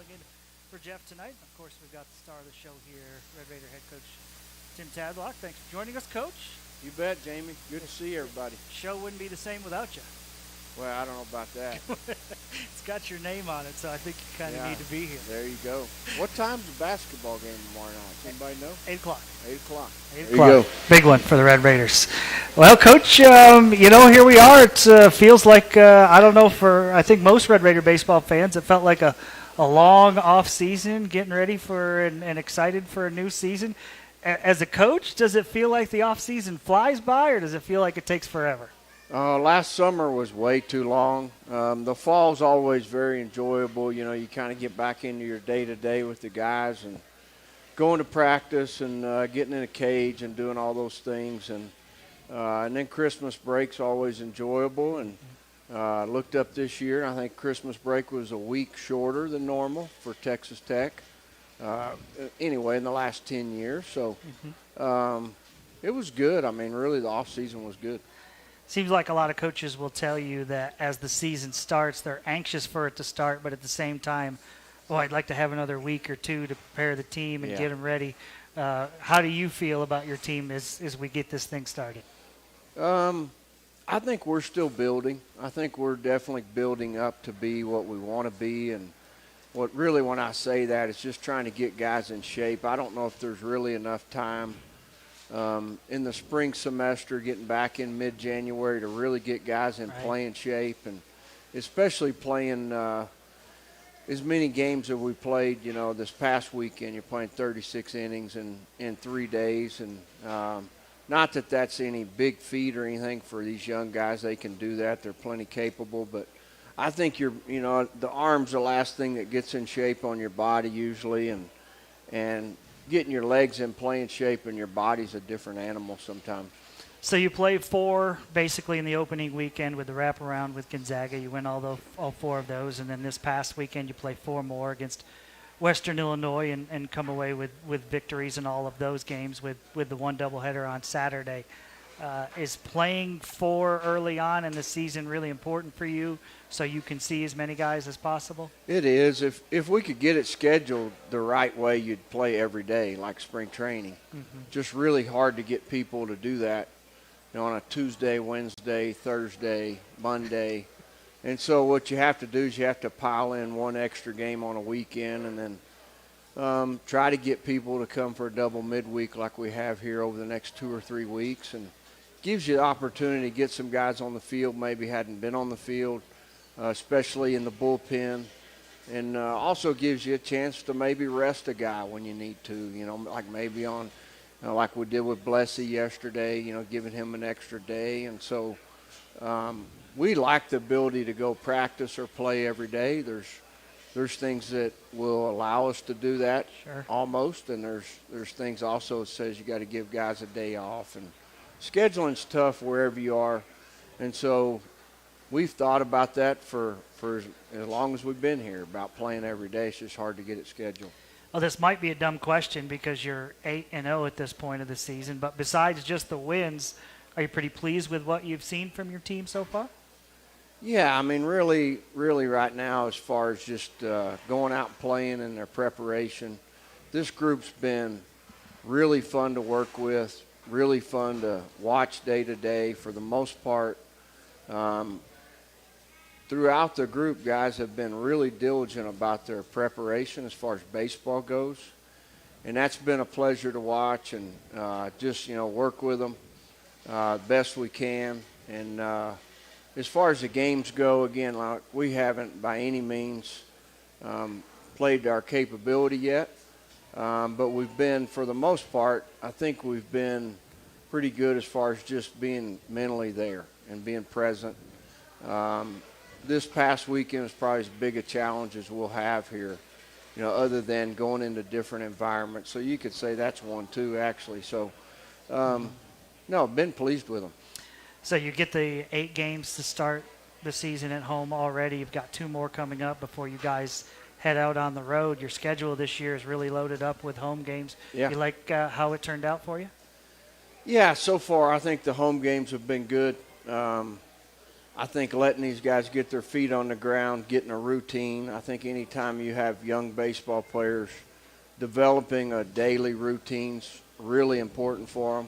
filling in for Jeff tonight. Of course, we've got the star of the show here, Red Raider head coach Tim Tadlock. Thanks for joining us, Coach. You bet, Jamie. Good to see everybody. Show wouldn't be the same without you. Well, I don't know about that. It's got your name on it, so I think you kind of need to be here. There you go. What time's the basketball game tomorrow night? Does anybody know? 8 o'clock. 8 o'clock. 8 There o'clock. you go. Big one for the Red Raiders. Well, Coach, here we are. It feels like, I don't know, I think most Red Raider baseball fans, it felt like a long off season, getting ready for and excited for a new season. As a coach, does it feel like the off season flies by, or does it feel like it takes forever? Last summer was way too long. The fall's always very enjoyable. You know, you kind of get back into your day-to-day with the guys and going to practice and getting in a cage and doing all those things. And then Christmas break's always enjoyable. And looked up this year, I think Christmas break was a week shorter than normal for Texas Tech. Anyway, in the last 10 years. So it was good. I mean, really, the off-season was good. Seems like a lot of coaches will tell you that as the season starts, they're anxious for it to start, but at the same time, I'd like to have another week or two to prepare the team and get them ready. How do you feel about your team as we get this thing started? I think we're still building. I think we're definitely building up to be what we want to be. And when I say that, it's just trying to get guys in shape. I don't know if there's really enough time in the spring semester, getting back in mid-January to really get guys in playing shape, and especially playing as many games as we played, this past weekend. You're playing 36 innings in 3 days, and not that that's any big feat or anything for these young guys. They can do that. They're plenty capable, but I think the arm's the last thing that gets in shape on your body usually, and getting your legs in playing shape and your body's a different animal sometimes. So you played 4 basically in the opening weekend with the wraparound with Gonzaga. You win all 4 of those, and then this past weekend you play 4 more against Western Illinois and come away with victories in all of those games with the one doubleheader on Saturday. Is playing 4 early on in the season really important for you so you can see as many guys as possible? It is. If we could get it scheduled the right way, you'd play every day like spring training. Just really hard to get people to do that on a Tuesday, Wednesday, Thursday, Monday. And so what you have to do is you have to pile in one extra game on a weekend and then try to get people to come for a double midweek like we have here over the next 2 or 3 weeks, and gives you the opportunity to get some guys on the field maybe hadn't been on the field, especially in the bullpen, and also gives you a chance to maybe rest a guy when you need to, like maybe on like we did with Blessy yesterday, giving him an extra day. And so we like the ability to go practice or play every day. There's things that will allow us to do that almost, and there's things also that says you got to give guys a day off, and scheduling's tough wherever you are. And so we've thought about that for as long as we've been here, about playing every day. It's just hard to get it scheduled. Well, this might be a dumb question because you're 8-0 at this point of the season, but besides just the wins, are you pretty pleased with what you've seen from your team so far? Yeah, I mean, really right now, as far as just going out and playing and their preparation, this group's been really fun to work with, really fun to watch day to day. For the most part, throughout the group, guys have been really diligent about their preparation as far as baseball goes, and that's been a pleasure to watch, and just work with them best we can. And as far as the games go, again, we haven't by any means played to our capability yet, but we've been, for the most part, I think we've been pretty good as far as just being mentally there and being present. This past weekend was probably as big a challenge as we'll have here, other than going into different environments. So you could say that's one too, actually. So, no, been pleased with them. So you get the 8 games to start the season at home already. You've got 2 more coming up before you guys head out on the road. Your schedule this year is really loaded up with home games. Yeah. You like how it turned out for you? Yeah, so far I think the home games have been good. I think letting these guys get their feet on the ground, getting a routine. I think anytime you have young baseball players, developing a daily routine's really important for them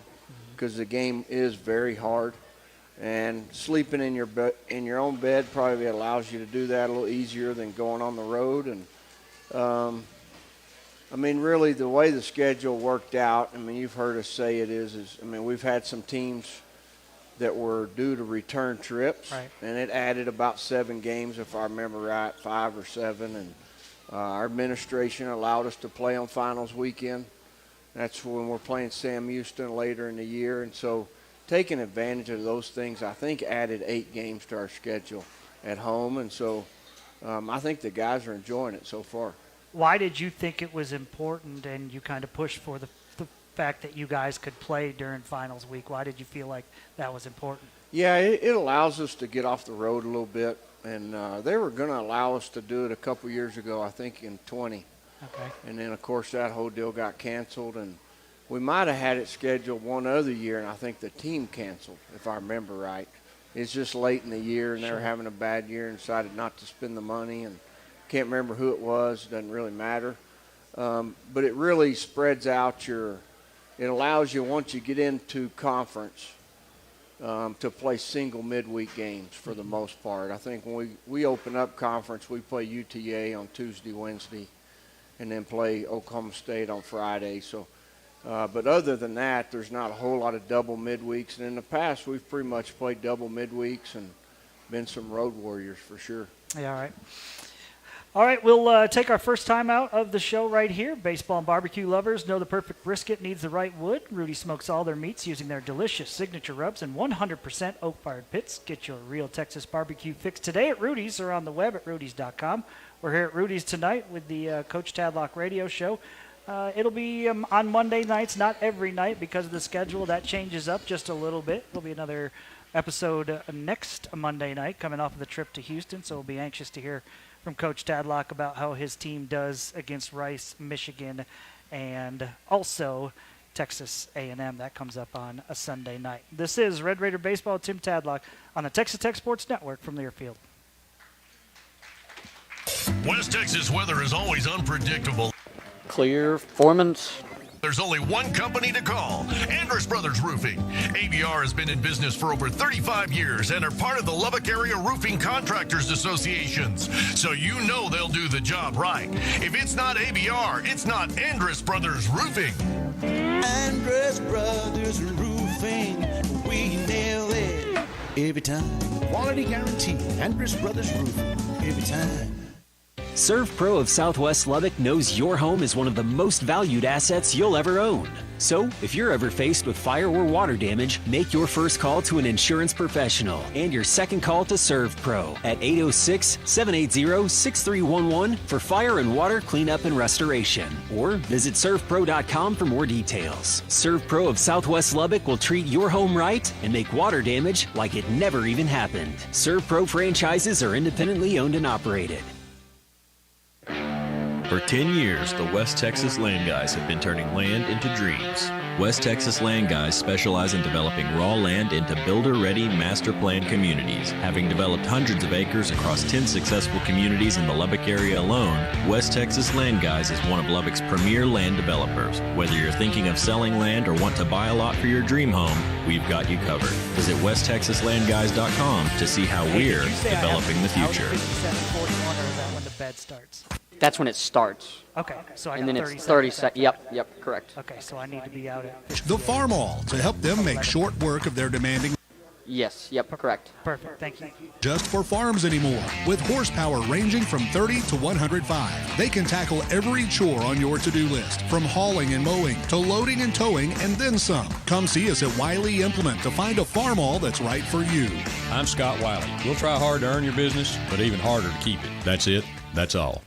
because the game is very hard. And sleeping in your own bed probably allows you to do that a little easier than going on the road. And I mean, really, the way the schedule worked out, I mean, you've heard us say it is I mean, we've had some teams that were due to return trips, right, and it added about 7 games, if I remember right, 5 or 7. And our administration allowed us to play on finals weekend. That's when we're playing Sam Houston later in the year. And so taking advantage of those things, I think, added 8 games to our schedule at home. And so I think the guys are enjoying it so far. Why did you think it was important and you kind of pushed for the fact that you guys could play during finals week? Why did you feel like that was important? Yeah, it allows us to get off the road a little bit. And they were going to allow us to do it a couple years ago, I think in 20. Okay. And then, of course, that whole deal got canceled. And we might have had it scheduled one other year, and I think the team canceled, if I remember right. It's just late in the year, and they were having a bad year and decided not to spend the money. And can't remember who it was. Doesn't really matter. But it really spreads out it allows you, once you get into conference, to play single midweek games for the most part. I think when we open up conference, we play UTA on Tuesday, Wednesday, and then play Oklahoma State on Friday. So, but other than that, there's not a whole lot of double midweeks. And in the past, we've pretty much played double midweeks and been some road warriors for sure. Yeah, all right. All right, we'll take our first time out of the show right here. Baseball and barbecue lovers know the perfect brisket needs the right wood. Rudy smokes all their meats using their delicious signature rubs and 100% oak-fired pits. Get your real Texas barbecue fix today at Rudy's or on the web at rudys.com. We're here at Rudy's tonight with the Coach Tadlock radio show. It'll be on Monday nights, not every night because of the schedule. That changes up just a little bit. There'll be another episode next Monday night coming off of the trip to Houston, so we'll be anxious to hear from Coach Tadlock about how his team does against Rice, Michigan, and also Texas A&M. That comes up on a Sunday night. This is Red Raider Baseball, Tim Tadlock on the Texas Tech Sports Network from Learfield. West Texas weather is always unpredictable. Clear, Foreman's. There's only one company to call, Andrus Brothers Roofing. ABR has been in business for over 35 years and are part of the Lubbock Area Roofing Contractors Associations. So you know they'll do the job right. If it's not ABR, it's not Andrus Brothers Roofing. Andrus Brothers Roofing, we nail it every time. Quality guarantee, Andrus Brothers Roofing, every time. ServPro of Southwest Lubbock knows your home is one of the most valued assets you'll ever own. So, if you're ever faced with fire or water damage, make your first call to an insurance professional and your second call to ServPro at 806-780-6311 for fire and water cleanup and restoration. Or visit servpro.com for more details. ServPro of Southwest Lubbock will treat your home right and make water damage like it never even happened. ServPro franchises are independently owned and operated. For 10 years, the West Texas Land Guys have been turning land into dreams. West Texas Land Guys specialize in developing raw land into builder-ready master plan communities. Having developed hundreds of acres across 10 successful communities in the Lubbock area alone, West Texas Land Guys is one of Lubbock's premier land developers. Whether you're thinking of selling land or want to buy a lot for your dream home, we've got you covered. Visit westtexaslandguys.com to see how we're developing the future. 57-41, or is that when the bed starts? That's when it starts. Okay, so I And got then 30 it's 30 seconds. seconds. Yep, correct. Okay, so I need to be out at... The Farm All to help them make short work of their demanding Yes, yep, correct. Perfect, thank you. just for farms anymore. With horsepower ranging from 30 to 105, they can tackle every chore on your to-do list, from hauling and mowing to loading and towing and then some. Come see us at Wiley Implement to find a Farm All that's right for you. I'm Scott Wiley. We'll try hard to earn your business, but even harder to keep it. That's it. That's all.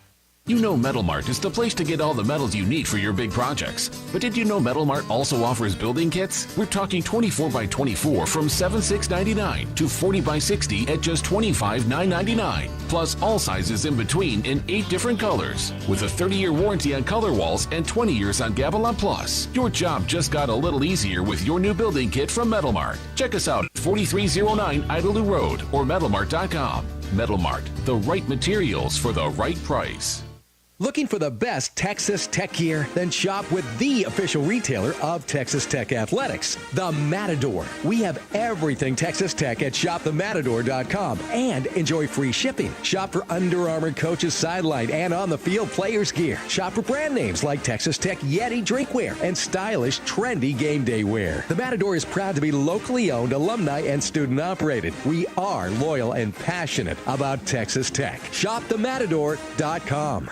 You know Metal Mart is the place to get all the metals you need for your big projects. But did you know Metal Mart also offers building kits? We're talking 24 by 24 from $76.99 to 40 by 60 at just $25,999. Plus all sizes in between in 8 different colors. With a 30-year warranty on color walls and 20 years on Gabalon Plus. Your job just got a little easier with your new building kit from Metal Mart. Check us out at 4309 Idlewild Road or metalmart.com. Metal Mart, the right materials for the right price. Looking for the best Texas Tech gear? Then shop with the official retailer of Texas Tech Athletics, the Matador. We have everything Texas Tech at shopthematador.com and enjoy free shipping. Shop for Under Armour coaches sideline and on the field players gear. Shop for brand names like Texas Tech Yeti drinkware and stylish, trendy game day wear. The Matador is proud to be locally owned, alumni, and student operated. We are loyal and passionate about Texas Tech. Shopthematador.com.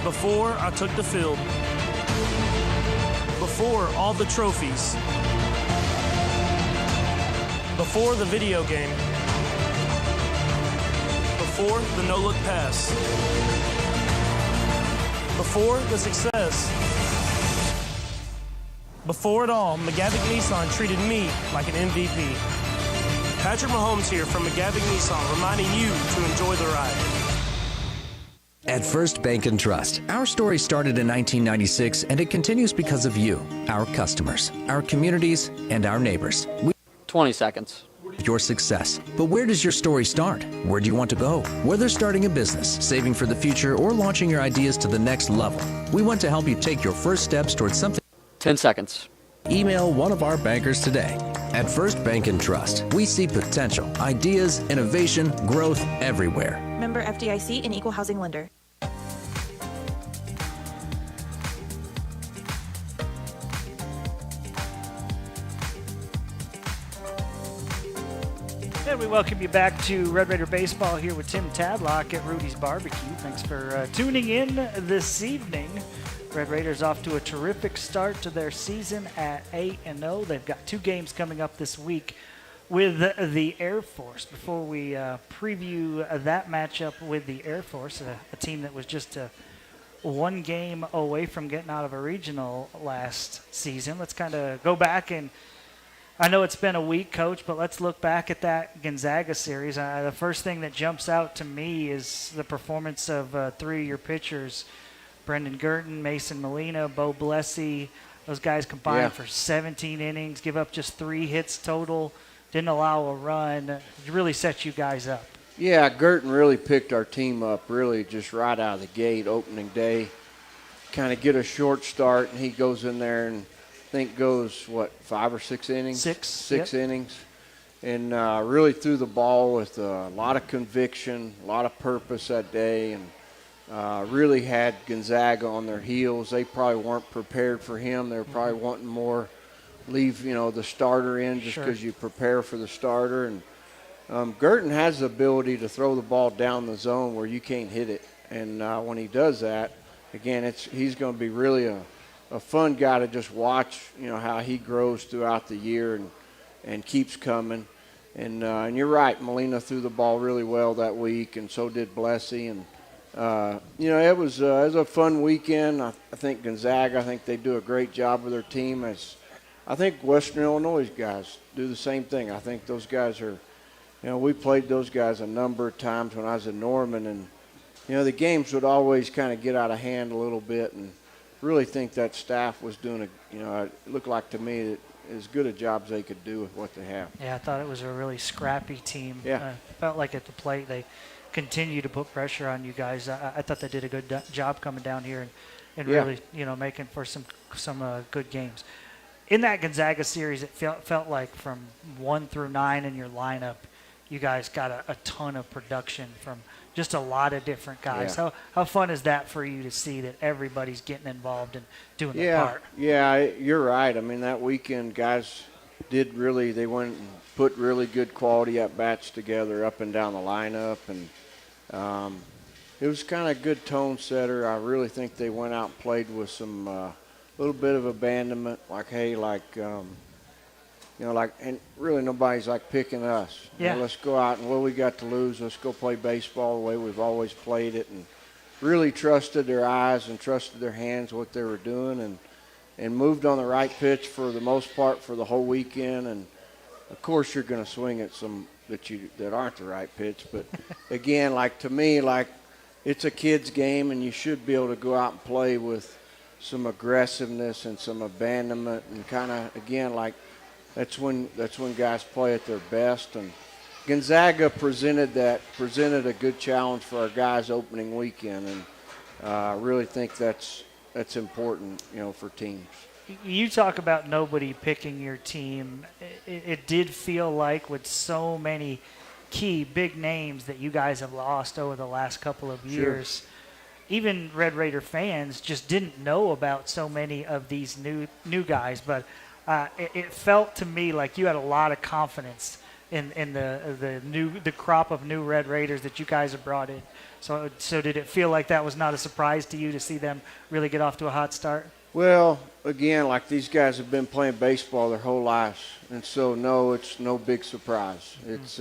Before I took the field. Before all the trophies. Before the video game. Before the no-look pass. Before the success. Before it all, McGavick Nissan treated me like an MVP. Patrick Mahomes here from McGavick Nissan, reminding you to enjoy the ride. At First Bank and Trust, our story started in 1996 and it continues because of you, our customers, our communities, and our neighbors. 20 seconds. Your success. But where does your story start? Where do you want to go? Whether starting a business, saving for the future, or launching your ideas to the next level, we want to help you take your first steps towards something. 10 seconds. Email one of our bankers today. At First Bank and Trust, we see potential, ideas, innovation, growth everywhere. Member FDIC and Equal Housing Lender. And we welcome you back to Red Raider Baseball here with Tim Tadlock at Rudy's Barbecue. Thanks for tuning in this evening. Red Raiders off to a terrific start to their season at 8-0. They've got 2 games coming up this week with the Air Force. Before we preview that matchup with the Air Force, a team that was just 1 game away from getting out of a regional last season, let's kind of go back and I know it's been a week, Coach, but let's look back at that Gonzaga series. The first thing that jumps out to me is the performance of 3 of your pitchers, Brendan Gurton, Mason Molina, Bo Blessey. Those guys combined for 17 innings, give up just 3 hits total, didn't allow a run. It really set you guys up. Yeah, Gurton really picked our team up really just right out of the gate, opening day. Kind of get a short start, and he goes in there and I think goes, 5 or 6 innings? 6 innings. And really threw the ball with a lot of conviction, a lot of purpose that day, and really had Gonzaga on their heels. They probably weren't prepared for him. They were probably wanting more, leave, the starter in just because you prepare for the starter. And Gurton has the ability to throw the ball down the zone where you can't hit it. And when he does that, again, he's going to be really a fun guy to just watch, how he grows throughout the year and keeps coming. And you're right, Molina threw the ball really well that week, and so did Blessey. And, it was a fun weekend. I think Gonzaga, they do a great job with their team. I think Western Illinois guys do the same thing. I think those guys are, we played those guys a number of times when I was in Norman, and, the games would always kind of get out of hand a little bit, and really think that staff was doing it looked like to me that as good a job as they could do with what they have. Yeah, I thought it was a really scrappy team. Yeah. Felt like at the plate they continue to put pressure on you guys. I thought they did a good job coming down here and really, making for some good games. In that Gonzaga series, it felt like from 1 through 9 in your lineup, you guys got a ton of production from just a lot of different guys. Yeah. How fun is that for you to see that everybody's getting involved and doing their part? Yeah, you're right. I mean, that weekend, guys they went and put really good quality at-bats together up and down the lineup. And it was kind of a good tone setter. I really think they went out and played with some little bit of abandonment, and really nobody's picking us. Yeah. Let's go out and what we got to lose, let's go play baseball the way we've always played it, and really trusted their eyes and trusted their hands what they were doing, and moved on the right pitch for the most part for the whole weekend. And of course you're going to swing at some that aren't the right pitch, but again, to me, it's a kid's game, and you should be able to go out and play with some aggressiveness and some abandonment, and kind of again that's when guys play at their best. And Gonzaga presented a good challenge for our guys opening weekend, and I really think that's important, for teams. You talk about nobody picking your team. It did feel like with so many key big names that you guys have lost over the last couple of years, even Red Raider fans just didn't know about so many of these new guys. But it felt to me like you had a lot of confidence in the crop of new Red Raiders that you guys have brought in. So did it feel like that was not a surprise to you to see them really get off to a hot start? Well, again, like these guys have been playing baseball their whole lives, and so no, it's no big surprise. It's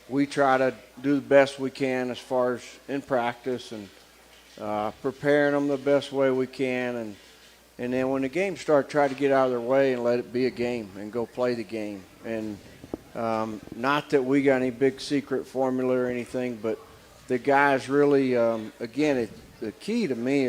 we try to do the best we can as far as in practice and preparing them the best way we can, and then when the games start, try to get out of their way and let it be a game and go play the game. And not that we got any big secret formula or anything, but the guys really, again, the key to me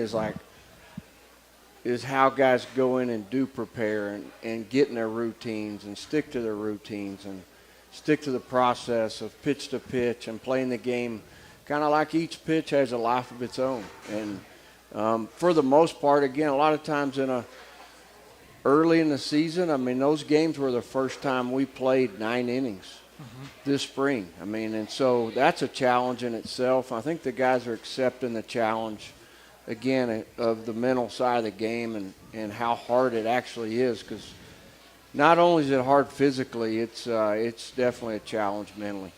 is how guys go in and do prepare and get in their routines and stick to their routines and stick to the process of pitch to pitch and playing the game kind of like each pitch has a life of its own. And for the most part, again, a lot of times early in the season, I mean, those games were the first time we played 9 innings this spring. I mean, and so that's a challenge in itself. I think the guys are accepting the challenge, again, of the mental side of the game and how hard it actually is, because not only is it hard physically, it's definitely a challenge mentally.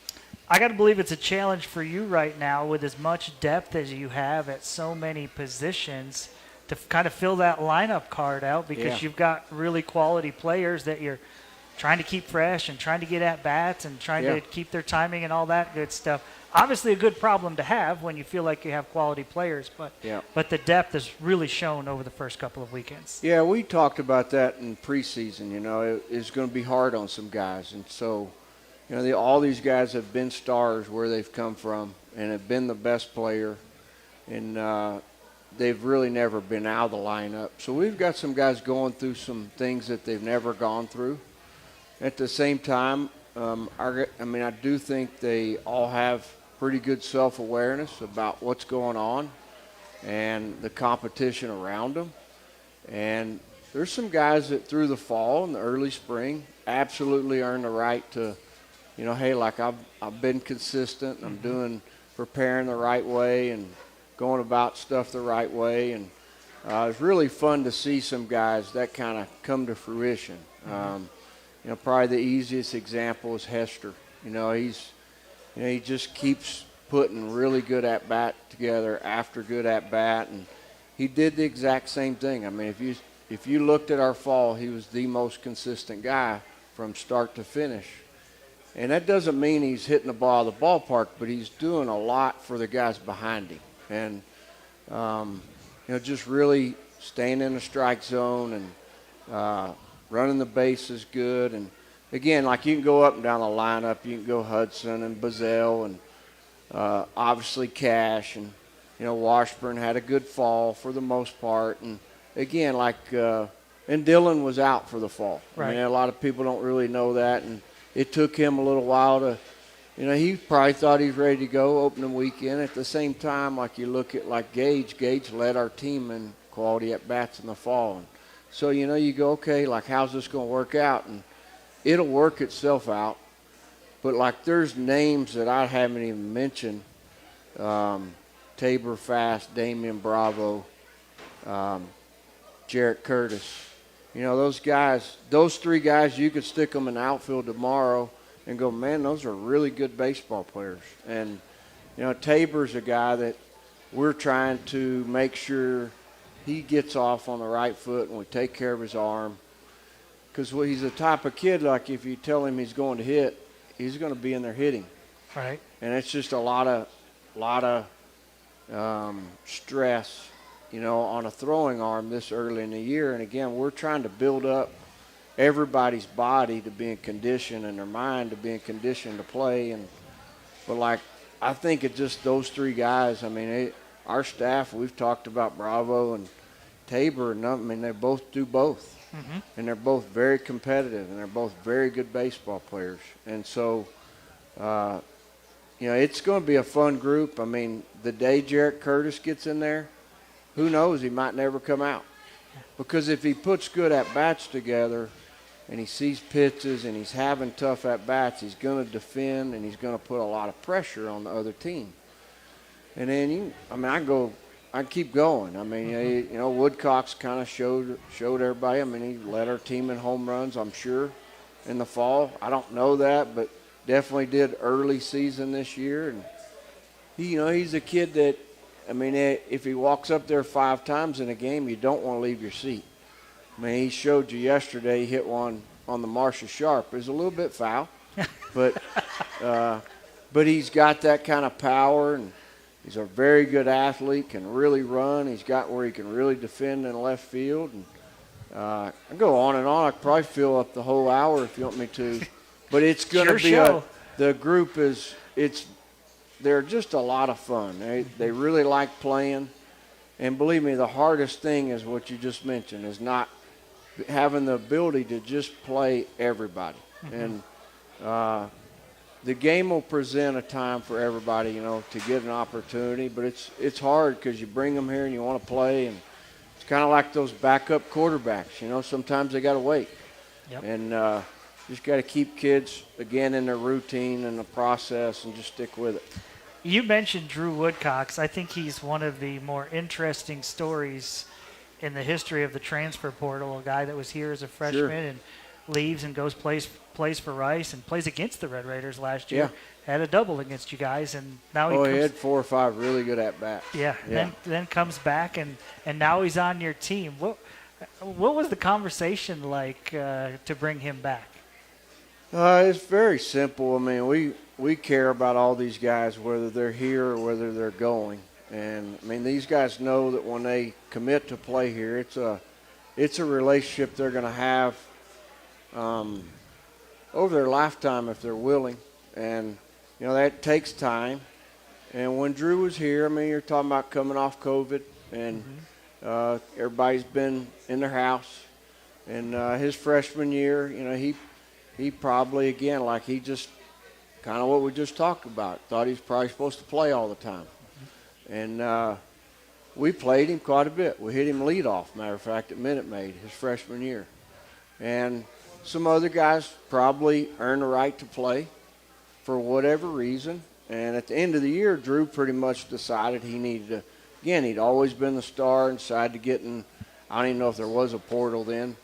I got to believe it's a challenge for you right now with as much depth as you have at so many positions to kind of fill that lineup card out, because you've got really quality players that you're trying to keep fresh and trying to get at bats and trying to keep their timing and all that good stuff. Obviously a good problem to have when you feel like you have quality players, but the depth has really shown over the first couple of weekends. Yeah, we talked about that in preseason. It's going to be hard on some guys. And so, all these guys have been stars where they've come from and have been the best player. And they've really never been out of the lineup. So we've got some guys going through some things that they've never gone through. At the same time, I do think they all have pretty good self-awareness about what's going on and the competition around them. And there's some guys that through the fall and the early spring absolutely earn the right to, hey, like I've been consistent. I'm preparing the right way and going about stuff the right way. And it's really fun to see some guys that kind of come to fruition. Probably the easiest example is Hester. He just keeps putting really good at-bat together after good at-bat, and he did the exact same thing. I mean, if you looked at our fall, he was the most consistent guy from start to finish. And that doesn't mean he's hitting the ball out of the ballpark, but he's doing a lot for the guys behind him. And, just really staying in the strike zone and running the bases good. And, again, like you can go up and down the lineup. You can go Hudson and Bazell and obviously Cash. And, Washburn had a good fall for the most part. And, again, and Dylan was out for the fall. Right. I mean, a lot of people don't really know that. And it took him a little while to, he probably thought he was ready to go opening weekend. At the same time, like you look at Gage led our team in quality at-bats in the fall. And so, you go, okay, how's this going to work out? And it'll work itself out. But, there's names that I haven't even mentioned. Tabor Fast, Damian Bravo, Jarrett Curtis. Those guys, those 3 guys, you could stick them in the outfield tomorrow and go, man, those are really good baseball players. And, Tabor's a guy that we're trying to make sure he gets off on the right foot and we take care of his arm. Because he's the type of kid, if you tell him he's going to hit, he's going to be in there hitting. Right. And it's just a lot of stress, on a throwing arm this early in the year. And, again, we're trying to build up everybody's body to be in condition and their mind to be in condition to play. But I think it's just those 3 guys. I mean, our staff, we've talked about Bravo and Tabor and them, I mean, they both do both. And they're both very competitive, and they're both very good baseball players. And so, it's going to be a fun group. I mean, the day Jarrett Curtis gets in there, who knows, he might never come out. Because if he puts good at-bats together and he sees pitches and he's having tough at-bats, he's going to defend and he's going to put a lot of pressure on the other team. And then, I keep going. I mean, Woodcocks kind of showed everybody. I mean, he led our team in home runs, I'm sure, in the fall. I don't know that, but definitely did early season this year. And, he's a kid that, I mean, if he walks up there 5 times in a game, you don't want to leave your seat. I mean, he showed you yesterday, he hit one on the Marcia Sharp. It was a little bit foul, but he's got that kind of power, and he's a very good athlete, can really run. He's got where he can really defend in left field. And I go on and on. I could probably fill up the whole hour if you want me to. But it's going to be the group they're just a lot of fun. They really like playing. And believe me, the hardest thing is what you just mentioned, is not having the ability to just play everybody. And the game will present a time for everybody, to get an opportunity. But it's hard because you bring them here and you want to play. And it's kind of like those backup quarterbacks. Sometimes they got to wait. Yep. And just got to keep kids, again, in their routine and the process and just stick with it. You mentioned Drew Woodcocks. I think he's one of the more interesting stories in the history of the transfer portal, a guy that was here as a freshman and leaves and plays for Rice and plays against the Red Raiders last year. Yeah. Had a double against you guys, and now he had 4 or 5 really good at-bats. Yeah. Then comes back, and now he's on your team. What was the conversation like to bring him back? It's very simple. I mean, we care about all these guys, whether they're here or whether they're going. And, I mean, these guys know that when they commit to play here, it's a relationship they're going to have over their lifetime if they're willing. And, that takes time. And when Drew was here, I mean, you're talking about coming off COVID, and everybody's been in their house. And his freshman year, he probably, again, like he just kind of what we just talked about, thought he was probably supposed to play all the time. And we played him quite a bit. We hit him leadoff, matter of fact, at Minute Maid his freshman year. And some other guys probably earned the right to play for whatever reason. And at the end of the year, Drew pretty much decided he needed to, again, he'd always been the star and decided to get in, I don't even know if there was a portal then.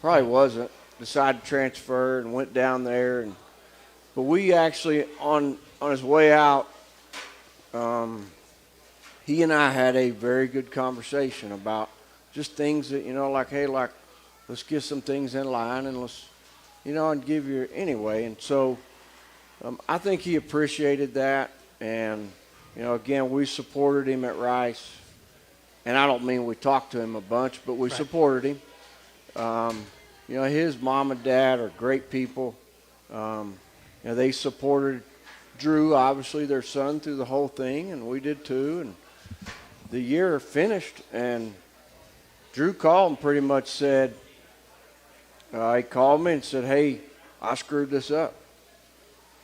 Probably wasn't. Decided to transfer and went down there. But we actually, on his way out, he and I had a very good conversation about just things that, let's get some things in line and let's, and give you anyway. And so I think he appreciated that. And, again, we supported him at Rice. And I don't mean we talked to him a bunch, but we supported him. His mom and dad are great people. They supported Drew, obviously, their son, through the whole thing, and we did too. And the year finished, and Drew called and pretty much said, he called me and said, "Hey, I screwed this up.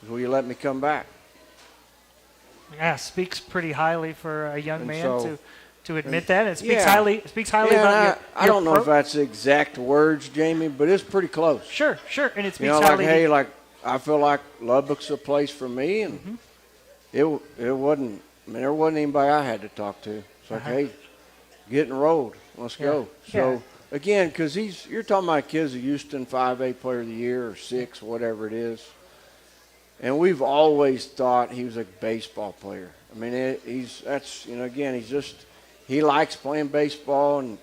Will you let me come back?" Yeah, speaks pretty highly for a young man so, to admit that. It speaks highly about your I don't know if that's the exact words, Jamie, but it's pretty close. Sure. And it speaks highly. I feel like Lubbock's a place for me, and it wasn't. I mean, there wasn't anybody I had to talk to. It's like, hey, get enrolled. Let's go. So again, because you're talking about kids a Houston 5A Player of the Year or 6, whatever it is, and we've always thought he was a baseball player. I mean, he likes playing baseball,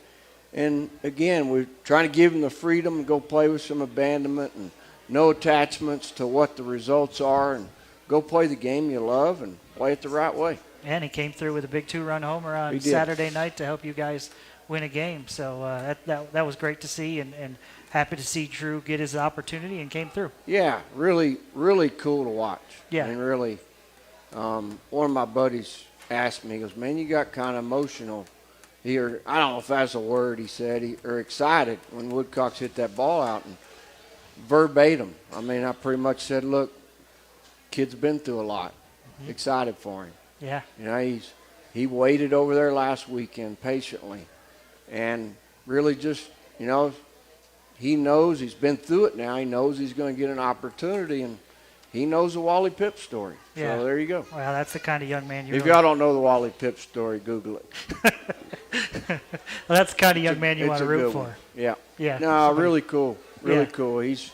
and again, we're trying to give him the freedom to go play with some abandonment and no attachments to what the results are, and go play the game you love and play it the right way. And he came through with a big 2-run homer on Saturday night to help you guys win a game. So that was great to see, and happy to see Drew get his opportunity and came through. Yeah, really, really cool to watch. Yeah. And really, one of my buddies asked me, he goes, "Man, you got kind of emotional I don't know if that's a word he said, or excited when Woodcocks hit that ball out, and verbatim. I mean, I pretty much said, look, kid's been through a lot. Excited for him. Yeah. You know, he waited over there last weekend patiently, and really just, you know, he knows he's been through it now. He knows he's going to get an opportunity, and he knows the Wally Pipp story. Yeah. So there you go. Well, that's the kind of young man you If y'all don't know the Wally Pipp story, Google it. Well, that's the kind of young man you want to root for. One. Yeah. Yeah. No, really cool. Really cool. He's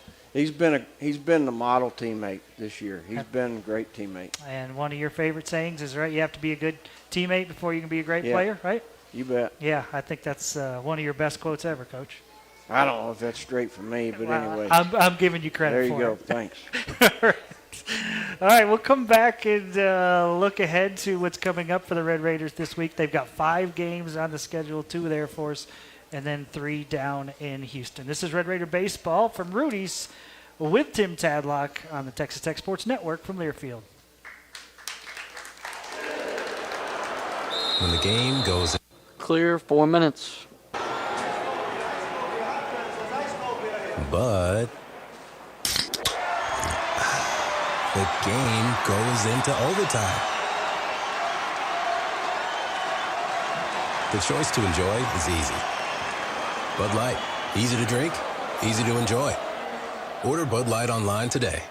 been the model teammate this year. He's been a great teammate. And one of your favorite sayings is, right, you have to be a good teammate before you can be a great player, right? You bet. Yeah, I think that's one of your best quotes ever, Coach. I don't know if that's straight from me, but anyway. I'm giving you credit for it. There you go. Thanks. All right, we'll come back and look ahead to what's coming up for the Red Raiders this week. They've got 5 games on the schedule, 2 with Air Force, and then 3 down in Houston. This is Red Raider Baseball from Rudy's with Tim Tadlock on the Texas Tech Sports Network from Learfield. When the game goes Clear 4 minutes. But the game goes into overtime. The choice to enjoy is easy. Bud Light, easy to drink, easy to enjoy. Order Bud Light online today.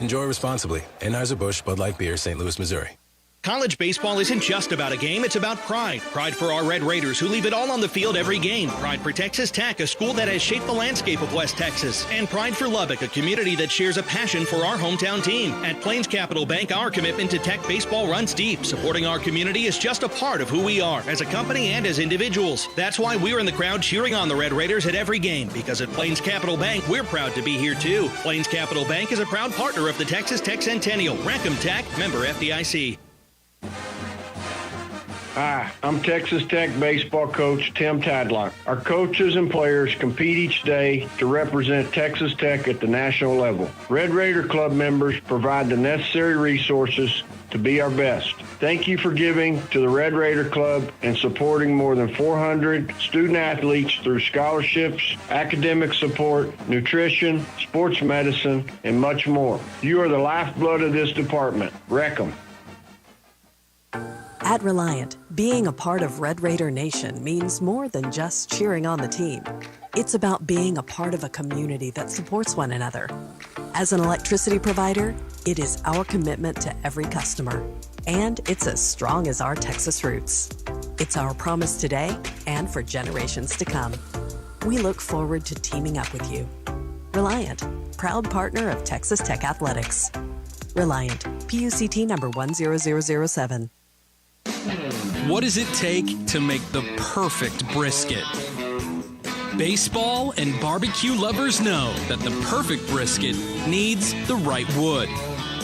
Enjoy responsibly. Anheuser-Busch Bud Light Beer, St. Louis, Missouri. College baseball isn't just about a game, it's about pride. Pride for our Red Raiders who leave it all on the field every game. Pride for Texas Tech, a school that has shaped the landscape of West Texas. And pride for Lubbock, a community that shares a passion for our hometown team. At Plains Capital Bank, our commitment to Tech baseball runs deep. Supporting our community is just a part of who we are, as a company and as individuals. That's why we're in the crowd cheering on the Red Raiders at every game, because at Plains Capital Bank, we're proud to be here too. Plains Capital Bank is a proud partner of the Texas Tech Centennial. Rackham Tech, member FDIC. Hi, I'm Texas Tech baseball coach Tim Tadlock. Our coaches and players compete each day to represent Texas Tech at the national level. Red Raider Club members provide the necessary resources to be our best. Thank you for giving to the Red Raider Club and supporting more than 400 student athletes through scholarships, academic support, nutrition, sports medicine, and much more. You are the lifeblood of this department. Wreck 'em. At Reliant, being a part of Red Raider Nation means more than just cheering on the team. It's about being a part of a community that supports one another. As an electricity provider, it is our commitment to every customer. And it's as strong as our Texas roots. It's our promise today and for generations to come. We look forward to teaming up with you. Reliant, proud partner of Texas Tech Athletics. Reliant, PUCT number 10007. What does it take to make the perfect brisket? Baseball and barbecue lovers know that the perfect brisket needs the right wood.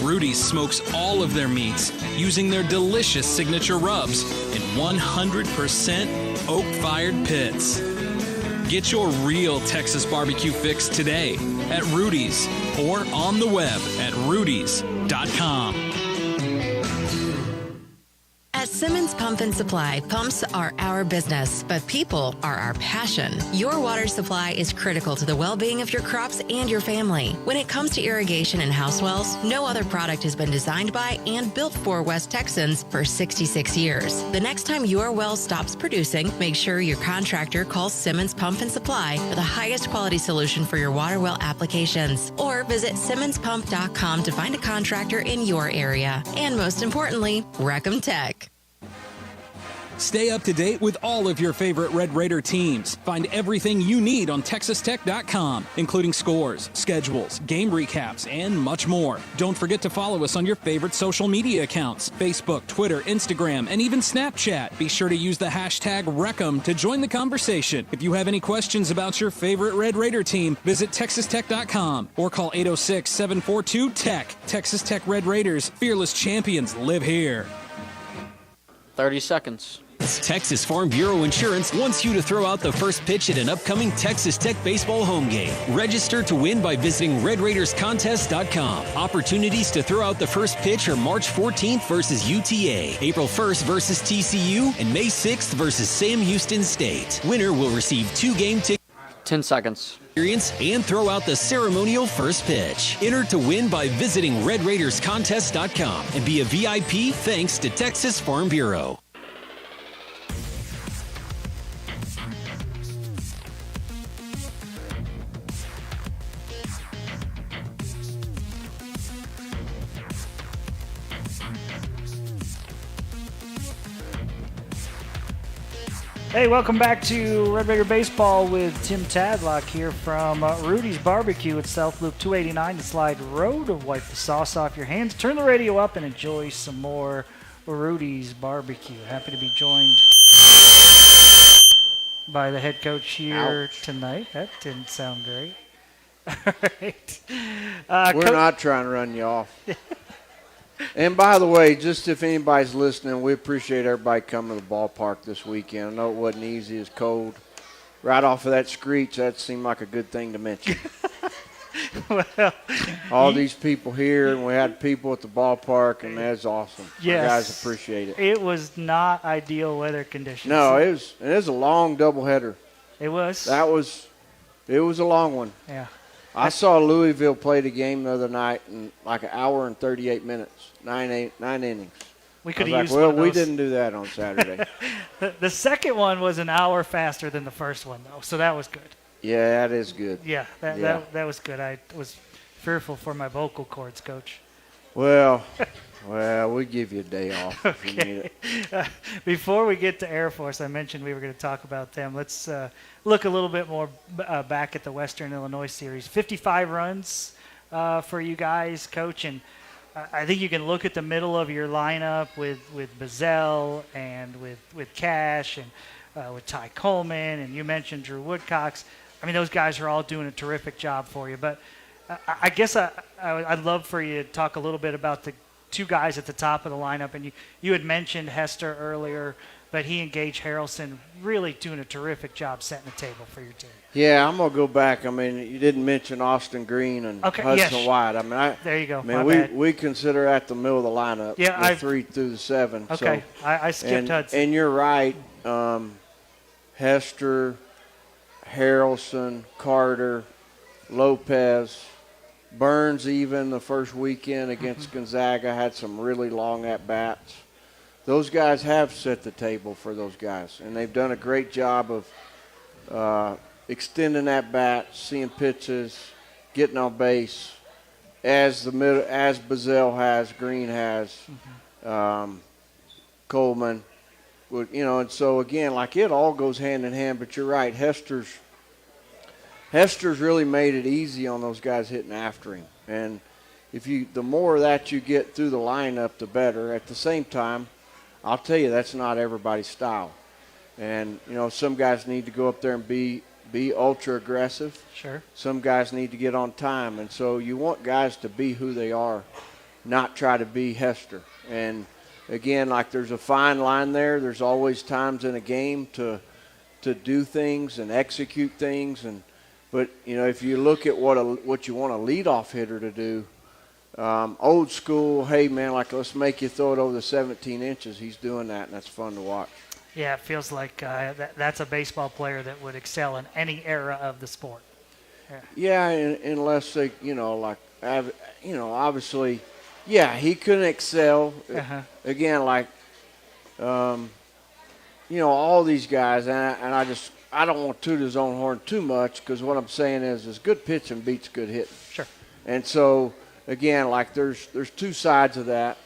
Rudy's smokes all of their meats using their delicious signature rubs in 100% oak-fired pits. Get your real Texas barbecue fix today at Rudy's or on the web at rudys.com. At Simmons Pump and Supply, pumps are our business, but people are our passion. Your water supply is critical to the well-being of your crops and your family. When it comes to irrigation and house wells, no other product has been designed by and built for West Texans for 66 years. The next time your well stops producing, make sure your contractor calls Simmons Pump and Supply for the highest quality solution for your water well applications. Or visit SimmonsPump.com to find a contractor in your area. And most importantly, Wreck 'em Tech. Stay up to date with all of your favorite Red Raider teams. Find everything you need on TexasTech.com, including scores, schedules, game recaps, and much more. Don't forget to follow us on your favorite social media accounts, Facebook, Twitter, Instagram, and even Snapchat. Be sure to use the hashtag WreckEm to join the conversation. If you have any questions about your favorite Red Raider team, visit TexasTech.com or call 806-742-TECH. Texas Tech Red Raiders, fearless champions live here. 30 seconds. Insurance. Texas Farm Bureau Insurance wants you to throw out the first pitch at an upcoming Texas Tech baseball home game. Register to win by visiting RedRaidersContest.com. Opportunities to throw out the first pitch are March 14th versus UTA, April 1st versus TCU, and May 6th versus Sam Houston State. Winner will receive 2 game tickets. 10 seconds. And throw out the ceremonial first pitch. Enter to win by visiting RedRaidersContest.com and be a VIP thanks to Texas Farm Bureau. Hey, welcome back to Red Raider Baseball with Tim Tadlock here from Rudy's Barbecue at South Loop 289 to Slide Road. To wipe the sauce off your hands, turn the radio up, and enjoy some more Rudy's Barbecue. Happy to be joined by the head coach here tonight. That didn't sound great. All right. We're not trying to run you off. And by the way, just if anybody's listening, we appreciate everybody coming to the ballpark this weekend. I know it wasn't easy. It's cold. Right off of that screech, that seemed like a good thing to mention. Well, all these people here, and we had people at the ballpark, and that's awesome. Yes. You guys appreciate it. It was not ideal weather conditions. No, it was a long doubleheader. It was. It was a long one. Yeah. I saw Louisville play the game the other night in like an hour and 38 minutes, 9 innings. We could have used well, one of those. we didn't do that on Saturday. The second one was an hour faster than the first one, though, so that was good. Yeah, that is good. Yeah, that was good. I was fearful for my vocal cords, Coach. Well, we give you a day off if you need it. Before we get to Air Force, I mentioned we were going to talk about them. Let's look a little bit more back at the Western Illinois series. 55 runs for you guys, Coach, and I think you can look at the middle of your lineup with Bazell and with Cash and with Ty Coleman, and you mentioned Drew Woodcocks. I mean, those guys are all doing a terrific job for you. But I guess I'd love for you to talk a little bit about the two guys at the top of the lineup. And you had mentioned Hester earlier, but he and Gage Harrelson really doing a terrific job setting the table for your team. Yeah, I'm going to go back. I mean, you didn't mention Austin Green and Hudson White. I mean, there you go. I mean, we consider that the middle of the lineup. Yeah, the 3 through the 7. Okay, so, I skipped Hudson. And you're right. Hester, Harrelson, Carter, Lopez, Burns even the first weekend against Gonzaga had some really long at-bats. Those guys have set the table for those guys, and they've done a great job of extending at-bats, seeing pitches, getting on base, as Bazell has, Green has, Coleman. And so, again, like it all goes hand in hand, but you're right, Hester's really made it easy on those guys hitting after him. And the more of that you get through the lineup, the better. At the same time, I'll tell you, that's not everybody's style. And, some guys need to go up there and be ultra aggressive. Sure. Some guys need to get on time. And so you want guys to be who they are, not try to be Hester. And, again, like there's a fine line there. There's always times in a game to do things and execute things. But, if you look at what you want a leadoff hitter to do, old school, hey, man, like let's make you throw it over the 17 inches. He's doing that, and that's fun to watch. Yeah, it feels like that's a baseball player that would excel in any era of the sport. Yeah, unless they, obviously, yeah, he couldn't excel. Again, like, all these guys, and I don't want to toot his own horn too much because what I'm saying is good pitching beats good hitting. Sure. And so, again, like there's two sides of that.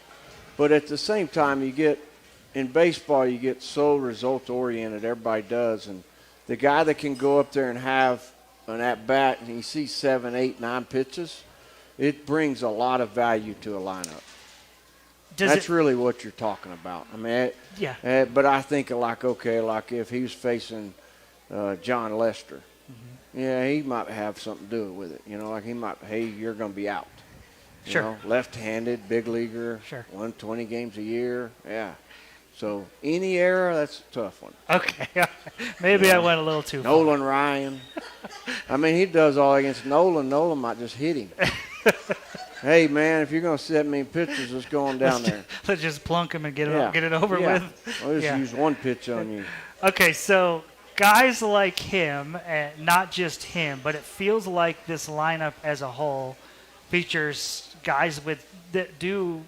But at the same time, in baseball, you get so result-oriented, everybody does. And the guy that can go up there and have an at-bat and he sees 7, 8, 9 pitches, it brings a lot of value to a lineup. That's really what you're talking about. I mean, yeah. But I think like if he was facing John Lester, yeah, he might have something to do with it. Like he might, hey, you're going to be out. Sure. Left-handed, big leaguer, sure. won 20 games a year. Yeah. So any era, that's a tough one. Okay. Maybe I went a little too far. Nolan Ryan. I mean, he does all against Nolan. Nolan might just hit him. Hey, man, if you're going to set me pictures, let's go on down there. Let's just plunk him and get it over with. I'll just use one pitch on you. Okay, so guys like him, not just him, but it feels like this lineup as a whole features guys that do,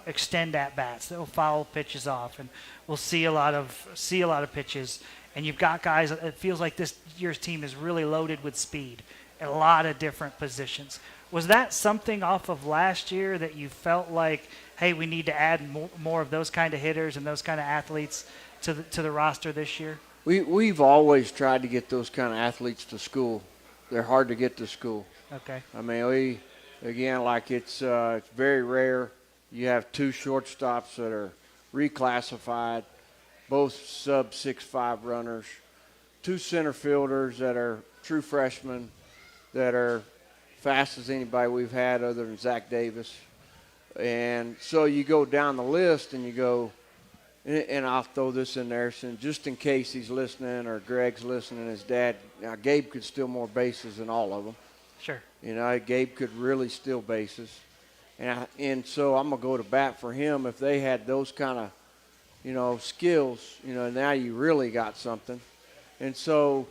extend at bats. They'll foul pitches off, and we'll see a lot of pitches. And you've got guys. It feels like this year's team is really loaded with speed at a lot of different positions. Was that something off of last year that you felt like, hey, we need to add more of those kind of hitters and those kind of athletes to the roster this year? We've always tried to get those kind of athletes to school. They're hard to get to school. Okay. I mean, it's very rare. You have 2 shortstops that are reclassified, both sub 6'5" runners, 2 center fielders that are true freshmen that are fast as anybody we've had other than Zach Davis. And so you go down the list and you go, and I'll throw this in there just in case he's listening or Greg's listening, his dad. Now, Gabe could steal more bases than all of them. Sure. Gabe could really steal bases. And so I'm going to go to bat for him if they had those kind of, skills. Now you really got something. And so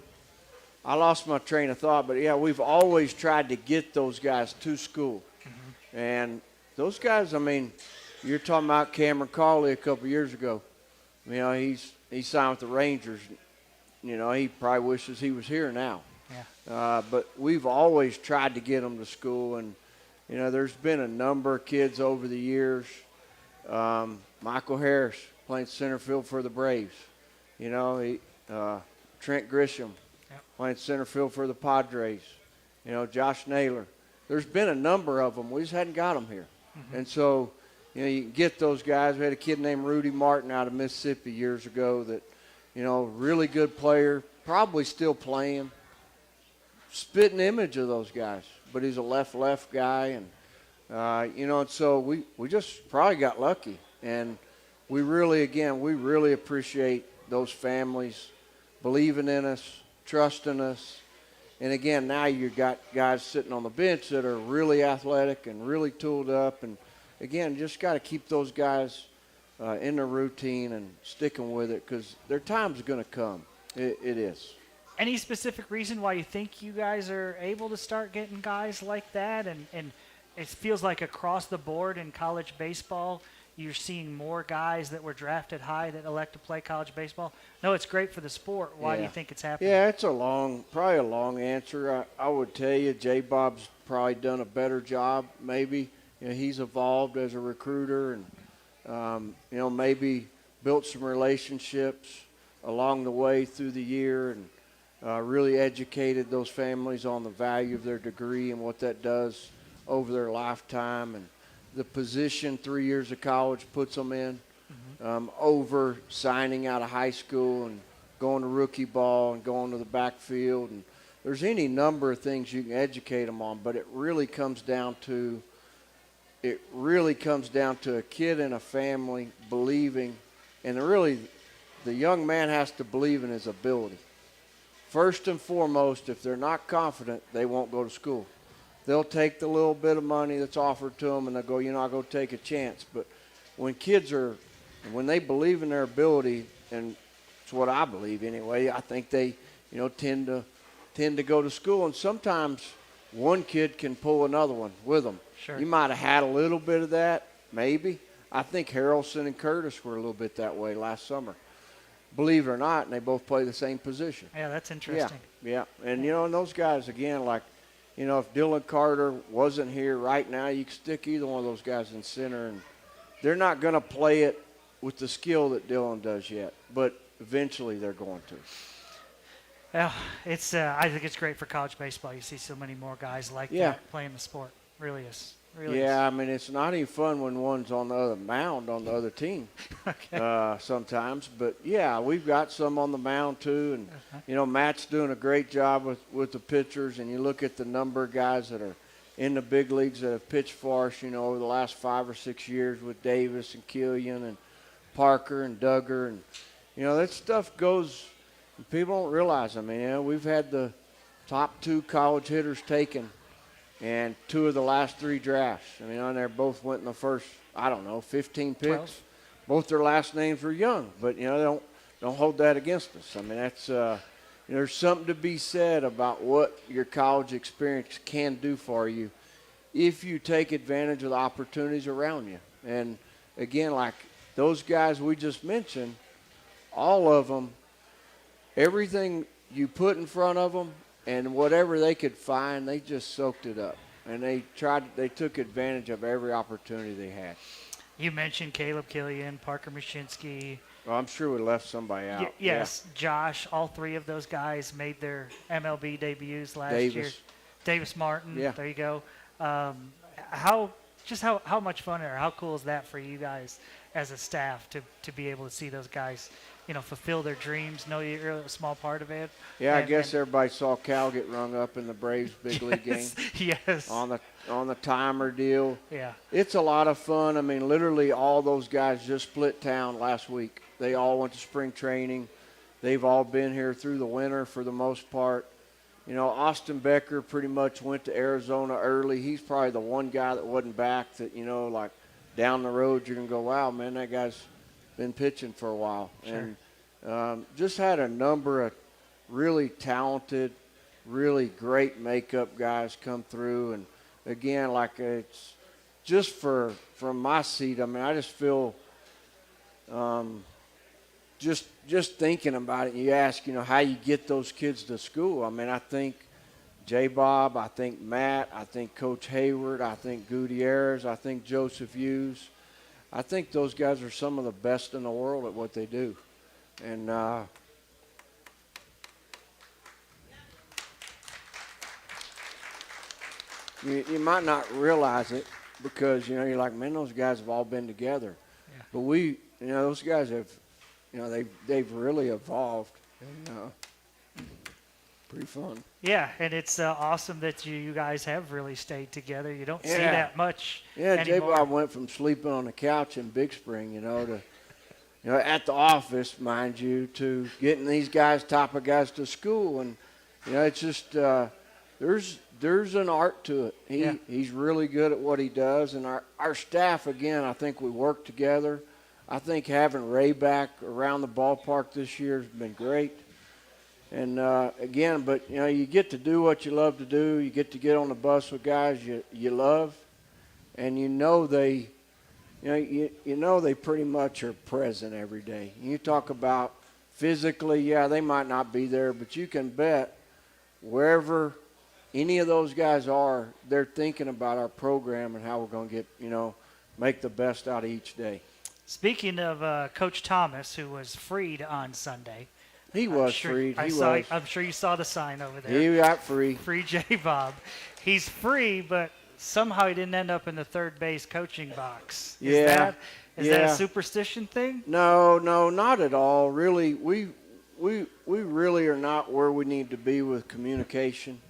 I lost my train of thought, but, we've always tried to get those guys to school. Mm-hmm. And those guys, I mean, you're talking about Cameron Cawley a couple years ago. He signed with the Rangers. He probably wishes he was here now. Yeah. But we've always tried to get them to school. And, there's been a number of kids over the years. Michael Harris playing center field for the Braves. Trent Grisham. Playing center field for the Padres. Josh Naylor. There's been a number of them. We just hadn't got them here. Mm-hmm. And so, you can get those guys. We had a kid named Rudy Martin out of Mississippi years ago that, really good player, probably still playing. Spitting image of those guys. But he's a left guy. And, and so we just probably got lucky. And we really appreciate those families believing in us, trusting us. And, again, now you've got guys sitting on the bench that are really athletic and really tooled up. And, again, just got to keep those guys in their routine and sticking with it because their time's going to come. It is. Any specific reason why you think you guys are able to start getting guys like that? And it feels like across the board in college baseball, you're seeing more guys that were drafted high that elect to play college baseball. No, it's great for the sport. Why do you think it's happening? Yeah, it's probably a long answer. I would tell you J-Bob's probably done a better job maybe. He's evolved as a recruiter and, maybe built some relationships along the way through the year and really educated those families on the value of their degree and what that does over their lifetime and the position 3 years of college puts them in over signing out of high school and going to rookie ball and going to the backfield. And there's any number of things you can educate them on, but it really comes down to a kid and a family believing, and the young man has to believe in his ability. First and foremost, if they're not confident, they won't go to school. They'll take the little bit of money that's offered to them and they'll go, I'll go take a chance. But when when they believe in their ability, and it's what I believe anyway, I think they, tend to go to school. And sometimes one kid can pull another one with them. Sure. You might have had a little bit of that, maybe. I think Harrelson and Curtis were a little bit that way last summer. Believe it or not, and they both play the same position. Yeah, that's interesting. Yeah. And, and those guys, again, like, if Dylan Carter wasn't here right now, you could stick either one of those guys in center, and they're not going to play it with the skill that Dylan does yet, but eventually they're going to. Well, I think it's great for college baseball. You see so many more guys like that playing the sport. Really is. I mean, it's not even fun when one's on the other mound on the other team sometimes. But, we've got some on the mound too. And, Matt's doing a great job with the pitchers. And you look at the number of guys that are in the big leagues that have pitched for us, over the last 5 or 6 years with Davis and Killian and Parker and Duggar, and that stuff goes. People don't realize. I mean, we've had the top 2 college hitters taken, and 2 of the last 3 drafts. I mean, on there both went in the first, 15 picks. 12. Both their last names were young, but don't hold that against us. I mean, that's there's something to be said about what your college experience can do for you if you take advantage of the opportunities around you. And again, like those guys we just mentioned, all of them, everything you put in front of them and whatever they could find, they just soaked it up. And they took advantage of every opportunity they had. You mentioned Caleb Killian, Parker Mashinsky. Well, I'm sure we left somebody out. Yes, Josh. All 3 of those guys made their MLB debuts last year. Davis Martin. Yeah. There you go. How much fun or how cool is that for you guys as a staff to be able to see those guys, fulfill their dreams? Know you're a small part of it. Yeah, I guess everybody saw Cal get rung up in the Braves big league game. Yes. On the timer deal. Yeah. It's a lot of fun. I mean, literally all those guys just split town last week. They all went to spring training. They've all been here through the winter for the most part. Austin Becker pretty much went to Arizona early. He's probably the one guy that wasn't back that, like down the road you're going to go, wow, man, that guy's been pitching for a while. Sure. And just had a number of really talented, really great makeup guys come through. And, again, like it's just from my seat, I mean, I just feel just thinking about it, you ask, how you get those kids to school. I mean, I think J-Bob, I think Matt, I think Coach Hayward, I think Gutierrez, I think Joseph Hughes. I think those guys are some of the best in the world at what they do. And you might not realize it because, you're like, man, those guys have all been together. Yeah. But those guys have, they've really evolved, and pretty fun. Yeah, and it's awesome that you guys have really stayed together. You don't see that much anymore. J-Bob went from sleeping on the couch in Big Spring, to at the office, mind you, to getting these top of guys to school, and it's just there's an art to it. He's really good at what he does, and our staff, again, I think we work together. I think having Ray back around the ballpark this year has been great. And, again, but, you get to do what you love to do. You get to get on the bus with guys you love. And they pretty much are present every day. You talk about physically, they might not be there, but you can bet wherever any of those guys are, they're thinking about our program and how we're going to get, make the best out of each day. Speaking of Coach Thomas, who was freed on Sunday. He was freed. I'm sure you saw the sign over there. He got free. Free J-Bob. He's free, but somehow he didn't end up in the third base coaching box. Is that a superstition thing? No, not at all. Really, we really are not where we need to be with communication.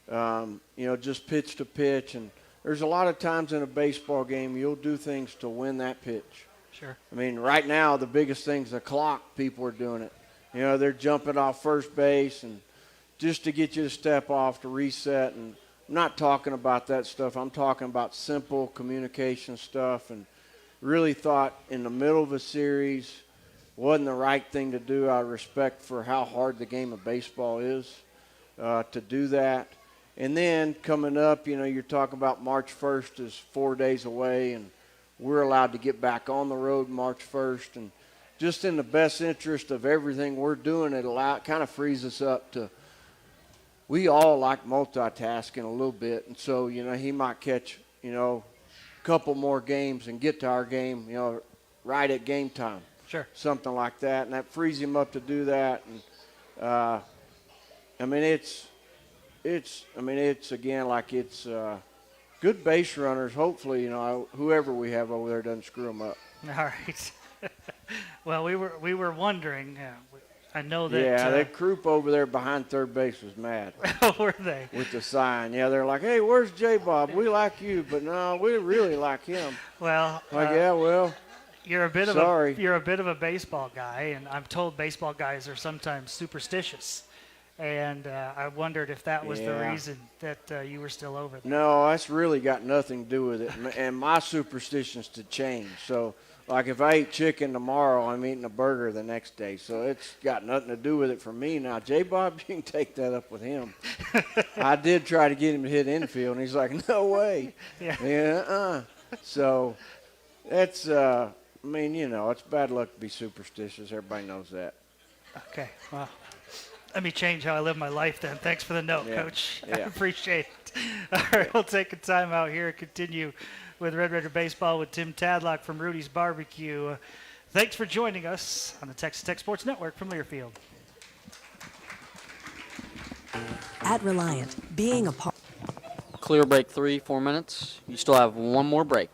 Just pitch to pitch. And there's a lot of times in a baseball game you'll do things to win that pitch. Sure. I mean, right now the biggest thing's the clock. People are doing it. They're jumping off first base and just to get you to step off to reset. And I'm not talking about that stuff. I'm talking about simple communication stuff, and really thought in the middle of a series wasn't the right thing to do out of respect for how hard the game of baseball is to do that. And then coming up, you're talking about March 1st is 4 days away, and we're allowed to get back on the road March 1st. And just in the best interest of everything we're doing, it kind of frees us up to – we all like multitasking a little bit. And so, he might catch, a couple more games and get to our game, right at game time. Sure. Something like that. And that frees him up to do that. And, it's again, like it's good base runners. Hopefully, whoever we have over there doesn't screw them up. All right. Well, we were wondering. I know that. Yeah, that group over there behind third base was mad. Were they? With the sign. Yeah, they're like, hey, where's J-Bob? We like you, but no, we really like him. Well. Well. You're a bit of Sorry. you're a bit of a baseball guy, and I'm told baseball guys are sometimes superstitious. And I wondered if that was the reason that you were still over there. No, that's really got nothing to do with it. And my superstitions to change. So, like if I eat chicken tomorrow, I'm eating a burger the next day. So it's got nothing to do with it for me. Now, J-Bob, you can take that up with him. I did try to get him to hit infield, and he's like, no way. Yeah. So that's, I mean, you know, it's bad luck to be superstitious. Everybody knows that. Okay, well. Let me change how I live my life then. Thanks for the note, Coach. I appreciate it. All right, we'll take a time out here and continue with Red Raider Baseball with Tim Tadlock from Rudy's Barbecue. Thanks for joining us on the Texas Tech Sports Network from Learfield. At Reliant, being a part. Clear break 3, 4 minutes. You still have one more break.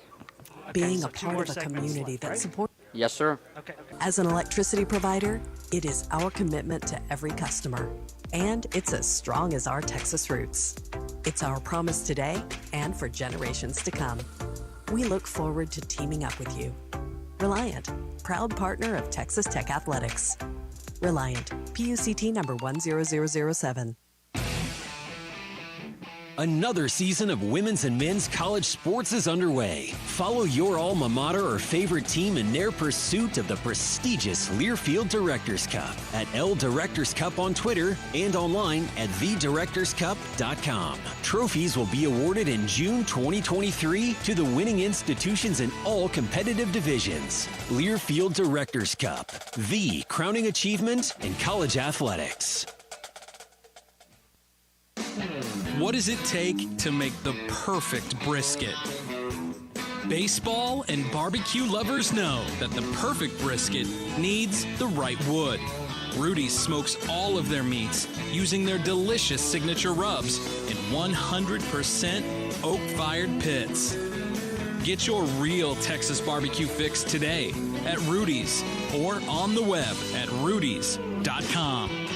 Being a part of a community that supports. Yes, sir. Okay. As an electricity provider, it is our commitment to every customer, and it's as strong as our Texas roots. It's our promise today and for generations to come. We look forward to teaming up with you. Reliant, proud partner of Texas Tech Athletics. Reliant, PUCT number 10007. Another season of women's and men's college sports is underway. Follow your alma mater or favorite team in their pursuit of the prestigious Learfield Directors Cup at L Directors Cup on Twitter and online at thedirectorscup.com. Trophies will be awarded in June 2023 to the winning institutions in all competitive divisions. Learfield Directors Cup, the crowning achievement in college athletics. What does it take to make the perfect brisket? Baseball and barbecue lovers know that the perfect brisket needs the right wood. Rudy's smokes all of their meats using their delicious signature rubs in 100% oak-fired pits. Get your real Texas barbecue fix today at Rudy's or on the web at rudys.com.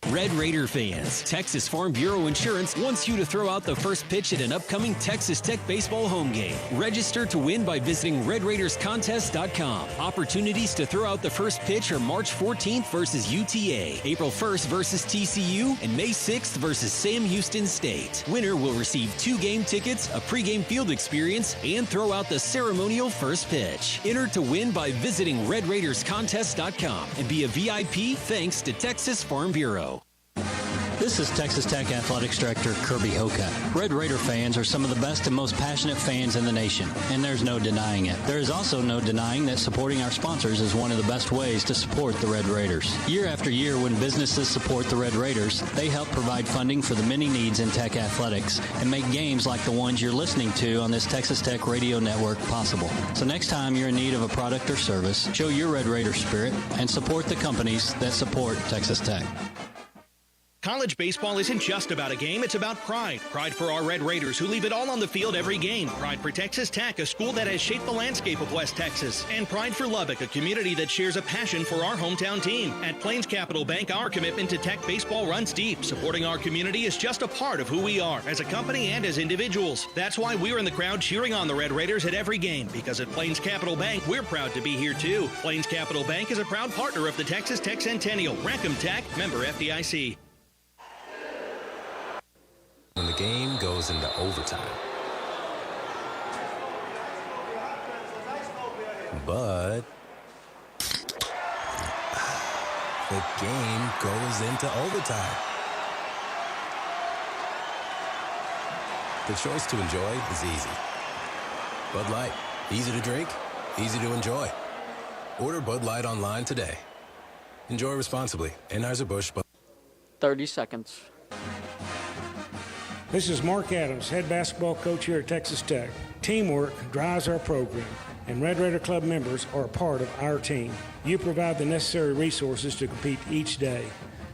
Red Raider fans, Texas Farm Bureau Insurance wants you to throw out the first pitch at an upcoming Texas Tech baseball home game. Register to win by visiting RedRaidersContest.com. Opportunities to throw out the first pitch are March 14th versus UTA, April 1st versus TCU, and May 6th versus Sam Houston State. Winner will receive 2 game tickets, a pregame field experience, and throw out the ceremonial first pitch. Enter to win by visiting RedRaidersContest.com and be a VIP thanks to Texas Farm Bureau. This is Texas Tech Athletics Director Kirby Hoka. Red Raider fans are some of the best and most passionate fans in the nation, and there's no denying it. There is also no denying that supporting our sponsors is one of the best ways to support the Red Raiders. Year after year, when businesses support the Red Raiders, they help provide funding for the many needs in Tech athletics and make games like the ones you're listening to on this Texas Tech radio network possible. So next time you're in need of a product or service, show your Red Raider spirit and support the companies that support Texas Tech. College baseball isn't just about a game, it's about pride. Pride for our Red Raiders who leave it all on the field every game. Pride for Texas Tech, a school that has shaped the landscape of West Texas. And pride for Lubbock, a community that shares a passion for our hometown team. At Plains Capital Bank, our commitment to Tech baseball runs deep. Supporting our community is just a part of who we are as a company and as individuals. That's why we're in the crowd cheering on the Red Raiders at every game, because at Plains Capital Bank, we're proud to be here too. Plains Capital Bank is a proud partner of the Texas Tech Centennial. Rackham Tech, member FDIC. When the game goes into overtime. But the game goes into overtime. The choice to enjoy is easy. Bud Light, easy to drink, easy to enjoy. Order Bud Light online today. Enjoy responsibly. Anheuser-Busch. 30 seconds. This is Mark Adams, head basketball coach here at Texas Tech. Teamwork drives our program, and Red Raider Club members are a part of our team. You provide the necessary resources to compete each day.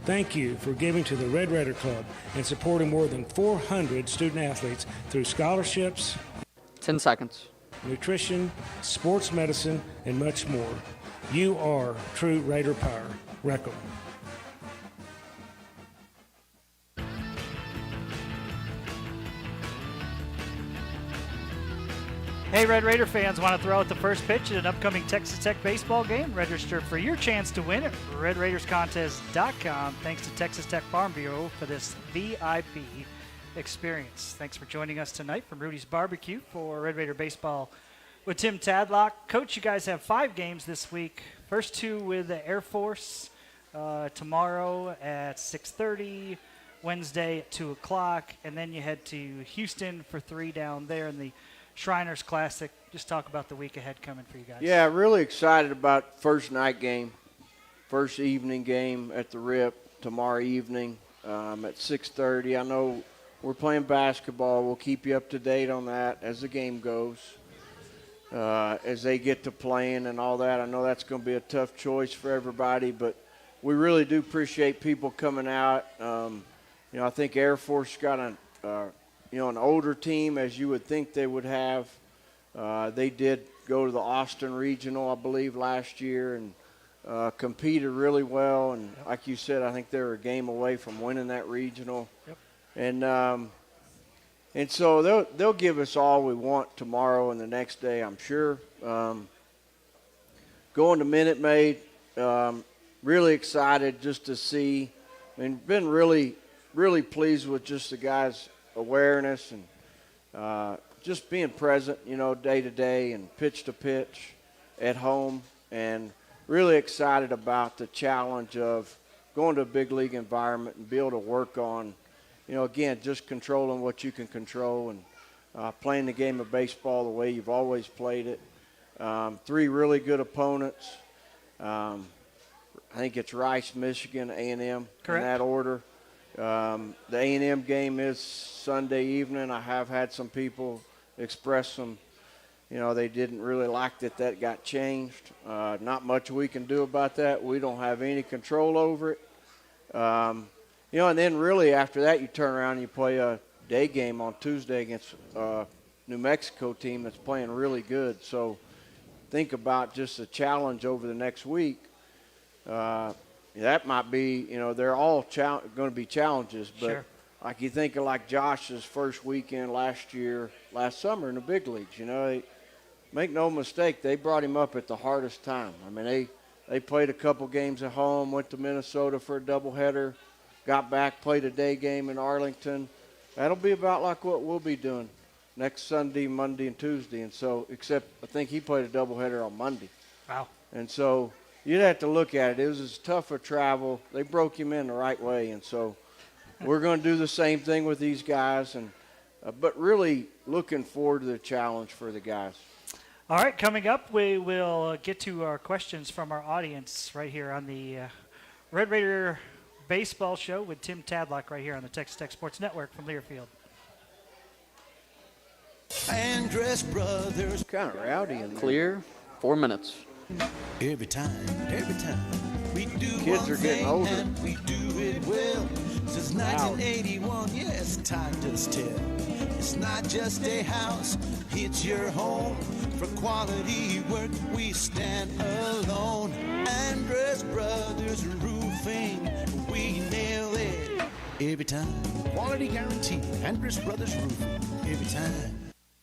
Thank you for giving to the Red Raider Club and supporting more than 400 student athletes through scholarships, 10 seconds, nutrition, sports medicine, and much more. You are true Raider power. Reckham. Hey, Red Raider fans, want to throw out the first pitch at an upcoming Texas Tech baseball game? Register for your chance to win at RedRaidersContest.com. Thanks to Texas Tech Farm Bureau for this VIP experience. Thanks for joining us tonight from Rudy's Barbecue for Red Raider Baseball with Tim Tadlock. Coach, you guys have 5 games this week. First 2 with the Air Force tomorrow at 6:30, Wednesday at 2 o'clock, and then you head to Houston for 3 down there in the Shriners Classic. Just talk about the week ahead coming for you guys. Yeah, really excited about first night game, first evening game at the RIP tomorrow evening at 6:30. I know we're playing basketball. We'll keep you up to date on that as the game goes, as they get to playing and all that. I know that's going to be a tough choice for everybody, but we really do appreciate people coming out. I think Air Force got an older team, as you would think they would have. They did go to the Austin Regional, I believe, last year and competed really well. And like you said, I think they were a game away from winning that regional. Yep. And so they'll give us all we want tomorrow and the next day, I'm sure. Going to Minute Maid, really excited just to see. Been really, really pleased with just the guys' awareness and just being present, day to day and pitch to pitch at home, and really excited about the challenge of going to a big league environment and be able to work on, again, just controlling what you can control and playing the game of baseball the way you've always played it. 3 really good opponents. I think it's Rice, Michigan, A&M in that order. The A&M game is Sunday evening. I have had some people express some, they didn't really like that got changed. Not much we can do about that. We don't have any control over it. And then really after that you turn around and you play a day game on Tuesday against a New Mexico team that's playing really good. So think about just a challenge over the next week. That might be, they're all going to be challenges, but sure. Like you think of like Josh's first weekend last summer in the big leagues, make no mistake, they brought him up at the hardest time. They played a couple games at home, went to Minnesota for a doubleheader, got back, played a day game in Arlington. That'll be about like what we'll be doing next Sunday, Monday, and Tuesday. And so, except I think he played a doubleheader on Monday. Wow. And so you'd have to look at it. It was as tough a travel. They broke him in the right way. And so we're going to do the same thing with these guys. And but really looking forward to the challenge for the guys. All right, coming up, we will get to our questions from our audience right here on the Red Raider Baseball Show with Tim Tadlock right here on the Texas Tech Sports Network from Learfield. Andress Brothers. Kind of rowdy in there. Clear, 4 minutes. Every time, we do kids are getting older. And we do it well. Since 1981, yes, time does tell. It's not just a house, it's your home. For quality work, we stand alone. Andress Brothers Roofing, we nail it every time. Quality guarantee, Andress Brothers Roofing, every time.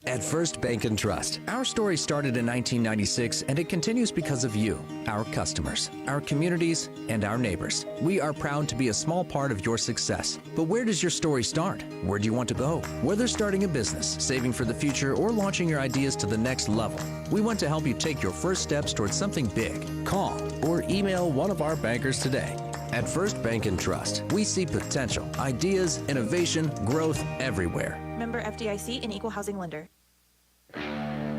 At First Bank and Trust, our story started in 1996 and it continues because of you, our customers, our communities, and our neighbors. We are proud to be a small part of your success. But where does your story start? Where do you want to go? Whether starting a business, saving for the future, or launching your ideas to the next level, we want to help you take your first steps towards something big. Call or email one of our bankers today. At First Bank and Trust, we see potential, ideas, innovation, growth everywhere. Member FDIC and Equal Housing Lender.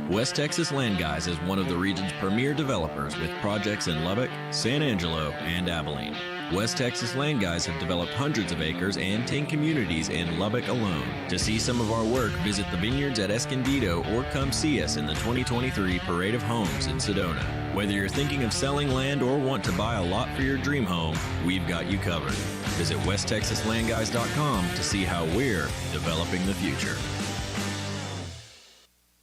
West Texas Land Guys is one of the region's premier developers with projects in Lubbock, San Angelo, and Abilene. West Texas Land Guys have developed hundreds of acres and 10 communities in Lubbock alone. To see some of our work, visit the vineyards at Escondido or come see us in the 2023 Parade of Homes in Sedona. Whether you're thinking of selling land or want to buy a lot for your dream home, we've got you covered. Visit WestTexasLandGuys.com to see how we're developing the future.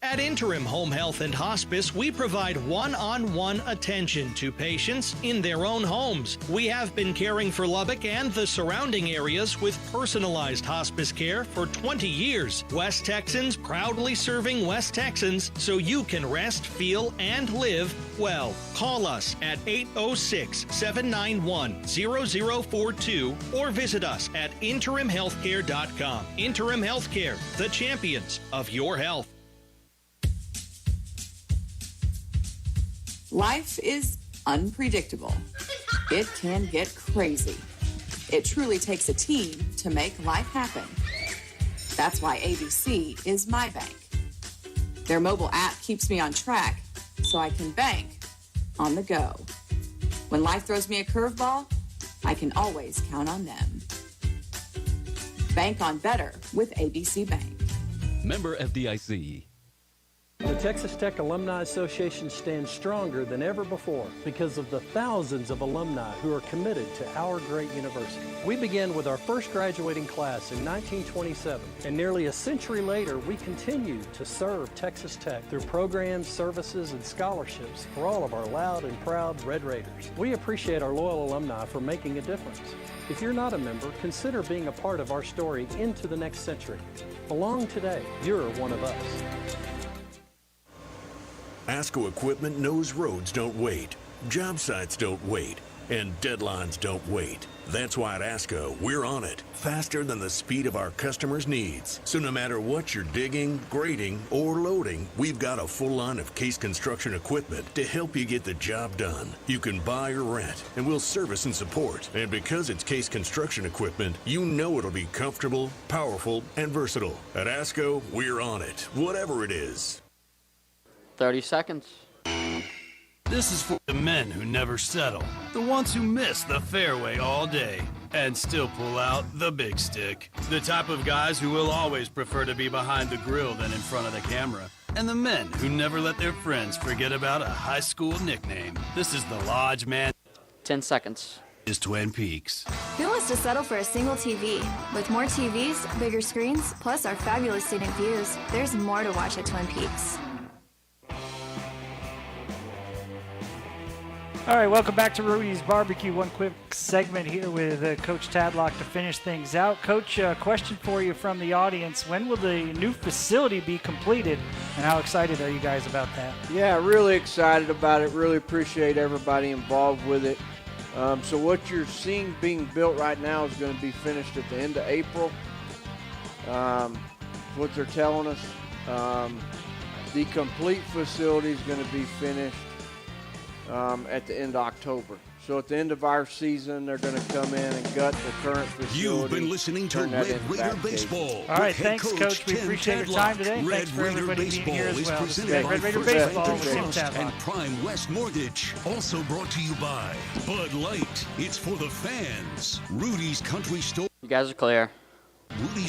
At At Interim Home Health and Hospice, we provide one-on-one attention to patients in their own homes. We have been caring for Lubbock and the surrounding areas with personalized hospice care for 20 years. West Texans proudly serving West Texans so you can rest, feel, and live well. Call us at 806-791-0042 or visit us at interimhealthcare.com. Interim Healthcare, the champions of your health. Life is unpredictable. It can get crazy. It truly takes a team to make life happen. That's why ABC is my bank. Their mobile app keeps me on track so I can bank on the go. When life throws me a curveball, I can always count on them. Bank on better with ABC Bank. Member FDIC. The Texas Tech Alumni Association stands stronger than ever before because of the thousands of alumni who are committed to our great university. We began with our first graduating class in 1927, and nearly a century later, we continue to serve Texas Tech through programs, services, and scholarships for all of our loud and proud Red Raiders. We appreciate our loyal alumni for making a difference. If you're not a member, consider being a part of our story into the next century. Belong today. You're one of us. ASCO equipment knows roads don't wait, job sites don't wait, and deadlines don't wait. That's why at ASCO, we're on it, faster than the speed of our customers' needs. So no matter what you're digging, grading, or loading, we've got a full line of Case Construction equipment to help you get the job done. You can buy or rent, and we'll service and support. And because it's Case Construction equipment, you know it'll be comfortable, powerful, and versatile. At ASCO, we're on it, whatever it is. 30 seconds. This is for the men who never settle, the ones who miss the fairway all day and still pull out the big stick, the type of guys who will always prefer to be behind the grill than in front of the camera, and the men who never let their friends forget about a high school nickname. This is the Lodge Man. 10 seconds. Is Twin Peaks. Who wants to settle for a single TV? With more TVs, bigger screens, plus our fabulous scenic views, there's more to watch at Twin Peaks. All right, welcome back to Rudy's Barbecue. One quick segment here with Coach Tadlock to finish things out. Coach, question for you from the audience. When will the new facility be completed, and how excited are you guys about that? Yeah, really excited about it. Really appreciate everybody involved with it. So what you're seeing being built right now is going to be finished at the end of April. What they're telling us. The complete facility is going to be finished at the end of October. So at the end of our season, they're going to come in and gut the current facility. You've been listening to Red Raider Baseball. All right, thanks, Coach. We appreciate your time today. Thanks for everybody being here as well. This is Red Raider Baseball with Tim Tadlock. And Prime West Mortgage. Also brought to you by Bud Light. It's for the fans. Rudy's Country Store. You guys are clear. Rudy's